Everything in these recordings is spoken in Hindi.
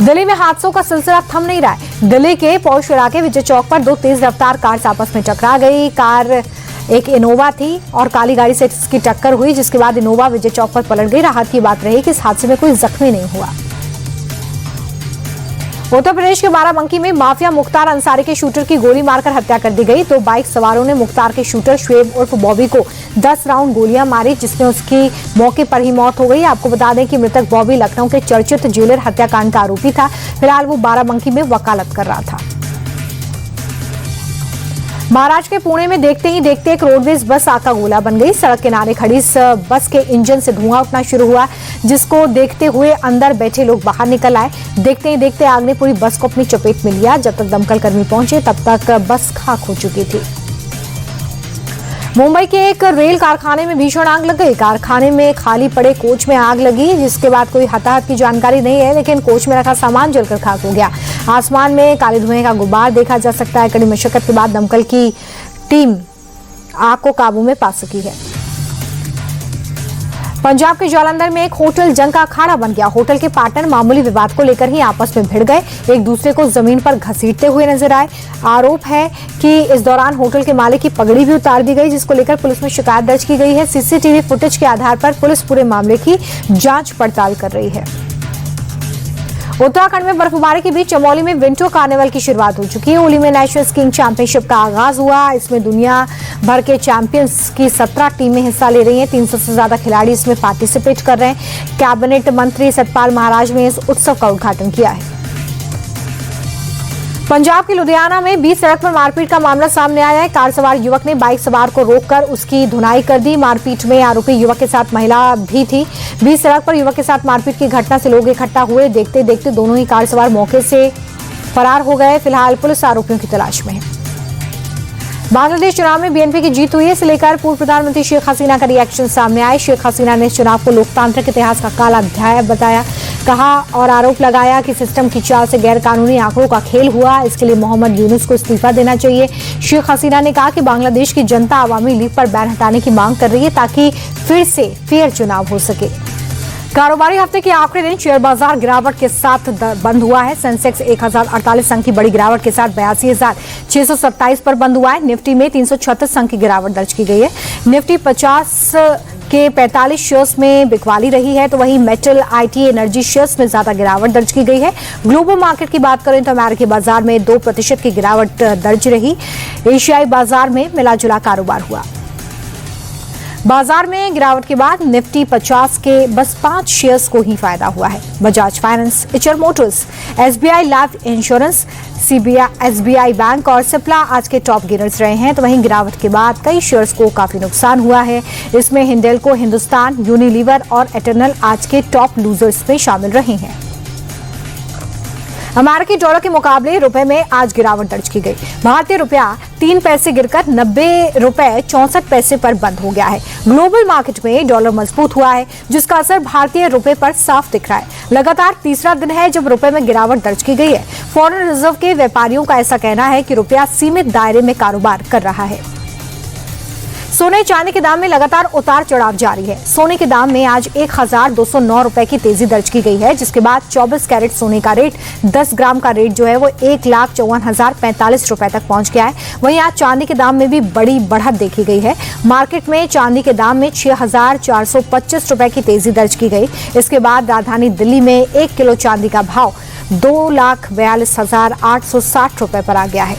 दिल्ली में हादसों का सिलसिला थम नहीं रहा है। दिल्ली के पौष इलाके विजय चौक पर दो तेज रफ्तार कार आपस में टकरा गई। कार एक इनोवा थी और काली गाड़ी से इसकी टक्कर हुई, जिसके बाद इनोवा विजय चौक पर पलट गई। राहत की बात रही कि इस हादसे में कोई जख्मी नहीं हुआ। उत्तर प्रदेश के बाराबंकी में माफिया मुख्तार अंसारी के शूटर की गोली मारकर हत्या कर दी गई। तो बाइक सवारों ने मुख्तार के शूटर शुएब उर्फ बॉबी को 10 राउंड गोलियां मारी, जिसमें उसकी मौके पर ही मौत हो गई। आपको बता दें कि मृतक बॉबी लखनऊ के चर्चित ज्वेलर हत्याकांड का आरोपी था। फिलहाल वो बाराबंकी में वकालत कर रहा था। महाराष्ट्र के पुणे में देखते ही देखते एक रोडवेज बस आग का गोला बन गई। सड़क किनारे खड़ी इस बस के इंजन से धुआं उठना शुरू हुआ, जिसको देखते हुए अंदर बैठे लोग बाहर निकल आए। देखते ही देखते आग ने पूरी बस को अपनी चपेट में लिया। जब तक दमकल कर्मी पहुंचे तब तक बस खाक हो चुकी थी। मुंबई के एक रेल कारखाने में भीषण आग लग गई। कारखाने में खाली पड़े कोच में आग लगी, जिसके बाद कोई हताहत की जानकारी नहीं है, लेकिन कोच में रखा सामान जलकर खाक हो गया। आसमान में काले धुएं का गुबार देखा जा सकता है। कड़ी मशक्कत के बाद दमकल की टीम आग को काबू में पा सकी है। पंजाब के जालंधर में एक होटल जंग का अखाड़ा बन गया। होटल के पार्टनर मामूली विवाद को लेकर ही आपस में भिड़ गए, एक दूसरे को जमीन पर घसीटते हुए नजर आए। आरोप है कि इस दौरान होटल के मालिक की पगड़ी भी उतार दी गई, जिसको लेकर पुलिस में शिकायत दर्ज की गई है। सीसीटीवी फुटेज के आधार पर पुलिस पूरे मामले की जांच पड़ताल कर रही है। उत्तराखंड में बर्फबारी के बीच चमोली में विंटर कार्निवल की शुरुआत हो चुकी है। होली में नेशनल स्कीइंग चैंपियनशिप का आगाज हुआ। इसमें दुनिया भर के चैंपियंस की 17 टीमें हिस्सा ले रही हैं। 300 से ज्यादा खिलाड़ी इसमें पार्टिसिपेट कर रहे हैं। कैबिनेट मंत्री सतपाल महाराज ने इस उत्सव का उद्घाटन किया है। पंजाब के लुधियाना में बीच सड़क पर मारपीट का मामला सामने आया है। कार सवार युवक ने बाइक सवार को रोककर उसकी धुनाई कर दी। मारपीट में आरोपी युवक के साथ महिला भी थी। बीच सड़क पर युवक के साथ मारपीट की घटना से लोग इकट्ठा हुए। देखते देखते दोनों ही कार सवार मौके से फरार हो गए। फिलहाल पुलिस आरोपियों की तलाश में है। बांग्लादेश चुनाव में बीएनपी की जीत हुई है, इसे लेकर पूर्व प्रधानमंत्री शेख हसीना का रिएक्शन सामने आए। शेख हसीना ने चुनाव को लोकतांत्रिक इतिहास का काला अध्याय बताया, कहा और आरोप लगाया कि सिस्टम की चाल से गैर कानूनी आंकड़ों का खेल हुआ। इसके लिए मोहम्मद यूनुस को इस्तीफा देना चाहिए। शेख हसीना ने कहा कि बांग्लादेश की जनता अवामी लीग पर बैन हटाने की मांग कर रही है, ताकि फिर से फेयर चुनाव हो सके। कारोबारी हफ्ते के आखिरी दिन शेयर बाजार गिरावट के साथ बंद हुआ है। सेंसेक्स 1048 अंक की बड़ी गिरावट के साथ 82,627 पर बंद हुआ है। निफ्टी में 336 अंक की गिरावट दर्ज की गई है। निफ्टी 50 के 45 शेयर्स में बिकवाली रही है, तो वहीं मेटल, आईटी, एनर्जी शेयर्स में ज्यादा गिरावट दर्ज की गई है। ग्लोबल मार्केट की बात करें तो अमेरिकी बाजार में 2% की गिरावट दर्ज रही। एशियाई बाजार में मिलाजुला कारोबार हुआ। बाजार में गिरावट के बाद निफ्टी 50 के बस 5 शेयर्स को ही फायदा हुआ है। Bajaj finance, HR Motors, SBI life insurance, SBI bank और सिप्ला आज के टॉप गेनर्स रहे हैं। तो वहीं गिरावट के बाद कई शेयर्स को काफी नुकसान हुआ है। इसमें हिंडेल्को, हिंदुस्तान, यूनिलीवर और एटर्नल आज के टॉप लूजर्स में शामिल रहे हैं। अमेरिकी डॉलर के मुकाबले रुपए में आज गिरावट दर्ज की गई। भारतीय रुपया 3 पैसे गिरकर 90 रुपए 64 पैसे पर बंद हो गया है। ग्लोबल मार्केट में डॉलर मजबूत हुआ है, जिसका असर भारतीय रुपए पर साफ दिख रहा है। लगातार तीसरा दिन है जब रुपए में गिरावट दर्ज की गई है। फॉरेन रिजर्व के व्यापारियों का ऐसा कहना है कि रुपया सीमित दायरे में कारोबार कर रहा है। सोने चांदी के दाम में लगातार उतार चढ़ाव जारी है। सोने के दाम में आज 1,209 रुपए की तेजी दर्ज की गई है, जिसके बाद 24 कैरेट सोने का रेट 10 ग्राम का रेट जो है वो 1,54,045 रुपए तक पहुंच गया है। वहीं आज चांदी के दाम में भी बड़ी बढ़त देखी गई है। मार्केट में चांदी के दाम में 6,425 रुपए की तेजी दर्ज की गई। इसके बाद राजधानी दिल्ली में 1 किलो चांदी का भाव 2,42,860 रुपए पर आ गया है।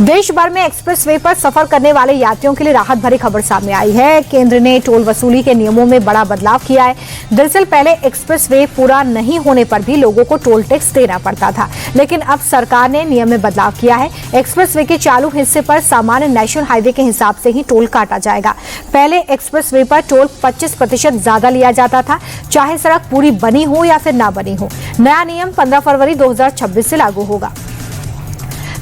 देश भर में एक्सप्रेस वे पर सफर करने वाले यात्रियों के लिए राहत भरी खबर सामने आई है। केंद्र ने टोल वसूली के नियमों में बड़ा बदलाव किया है। दरअसल पहले एक्सप्रेस वे पूरा नहीं होने पर भी लोगों को टोल टैक्स देना पड़ता था, लेकिन अब सरकार ने नियम में बदलाव किया है। एक्सप्रेस वे के चालू हिस्से पर सामान्य नेशनल हाईवे के हिसाब से ही टोल काटा जाएगा। पहले एक्सप्रेस वे पर टोल 25% ज्यादा लिया जाता था, चाहे सड़क पूरी बनी हो या फिर ना बनी हो। नया नियम 15 फरवरी 2026 से लागू होगा।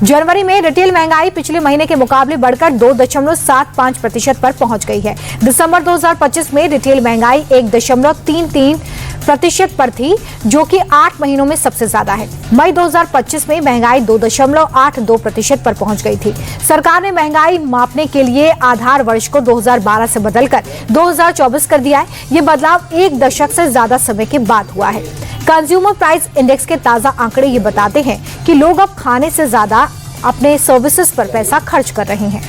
जनवरी में रिटेल महंगाई पिछले महीने के मुकाबले बढ़कर 2.75% पर पहुंच गई है। दिसंबर 2025 में रिटेल महंगाई 1.33% पर थी, जो कि 8 महीनों में सबसे ज्यादा है। मई 2025 में महंगाई 2.82% पर पहुंच गई थी। सरकार ने महंगाई मापने के लिए आधार वर्ष को 2012 से बदलकर 2024 कर दिया है। ये बदलाव 1 दशक से ज्यादा समय के बाद हुआ है। कंज्यूमर प्राइस इंडेक्स के ताजा आंकड़े ये बताते हैं कि लोग अब खाने से ज्यादा अपने सर्विसेज पर पैसा खर्च कर रहे हैं।